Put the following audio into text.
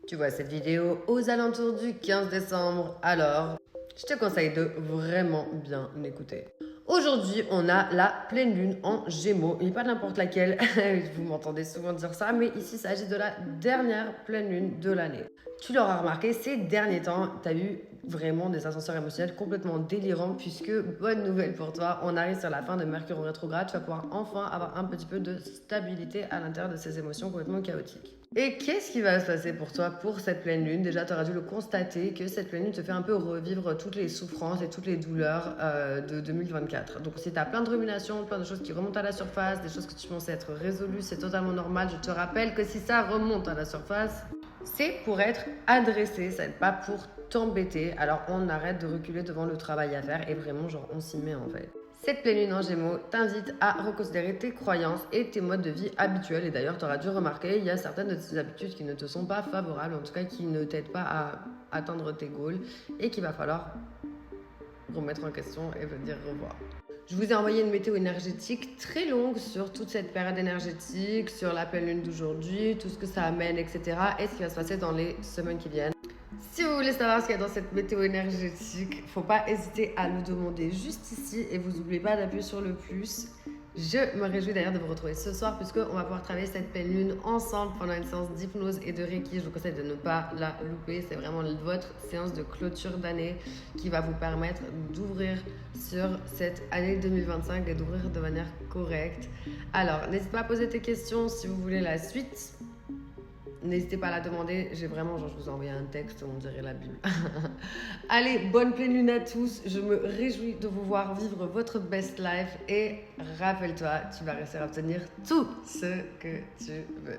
Tu vois cette vidéo aux alentours du 15 décembre, alors je te conseille de vraiment bien l'écouter. Aujourd'hui, on a la pleine lune en Gémeaux, et pas n'importe laquelle, vous m'entendez souvent dire ça, mais ici il s'agit de la dernière pleine lune de l'année. Tu l'auras remarqué, ces derniers temps, tu as eu vraiment des ascenseurs émotionnels complètement délirants, puisque, bonne nouvelle pour toi, on arrive sur la fin de Mercure en rétrograde, tu vas pouvoir enfin avoir un petit peu de stabilité à l'intérieur de ces émotions complètement chaotiques. Et qu'est-ce qui va se passer pour toi pour cette pleine lune? Déjà, tu auras dû le constater que cette pleine lune te fait un peu revivre toutes les souffrances et toutes les douleurs de 2024. Donc, si tu as plein de ruminations, plein de choses qui remontent à la surface, des choses que tu pensais être résolues, c'est totalement normal. Je te rappelle que si ça remonte à la surface, c'est pour être adressé, ça n'est pas pour t'embêter. Alors, on arrête de reculer devant le travail à faire et vraiment, genre, on s'y met en fait. Cette pleine lune en Gémeaux t'invite à reconsidérer tes croyances et tes modes de vie habituels. Et d'ailleurs, tu auras dû remarquer, il y a certaines de tes habitudes qui ne te sont pas favorables, en tout cas qui ne t'aident pas à atteindre tes goals et qu'il va falloir remettre en question et venir revoir. Je vous ai envoyé une météo énergétique très longue sur toute cette période énergétique, sur la pleine lune d'aujourd'hui, tout ce que ça amène, etc. et ce qui va se passer dans les semaines qui viennent. Si vous voulez savoir ce qu'il y a dans cette météo énergétique, faut pas hésiter à nous demander juste ici et vous n'oubliez pas d'appuyer sur le plus. Je me réjouis d'ailleurs de vous retrouver ce soir puisqu'on va pouvoir travailler cette pleine lune ensemble pendant une séance d'hypnose et de Reiki. Je vous conseille de ne pas la louper. C'est vraiment votre séance de clôture d'année qui va vous permettre d'ouvrir sur cette année 2025 et d'ouvrir de manière correcte. Alors, n'hésite pas à poser tes questions si vous voulez la suite. N'hésitez pas à la demander. J'ai vraiment, genre, je vous ai envoyé un texte, on dirait la Bible. Allez, bonne pleine lune à tous. Je me réjouis de vous voir vivre votre best life. Et rappelle-toi, tu vas réussir à obtenir tout ce que tu veux.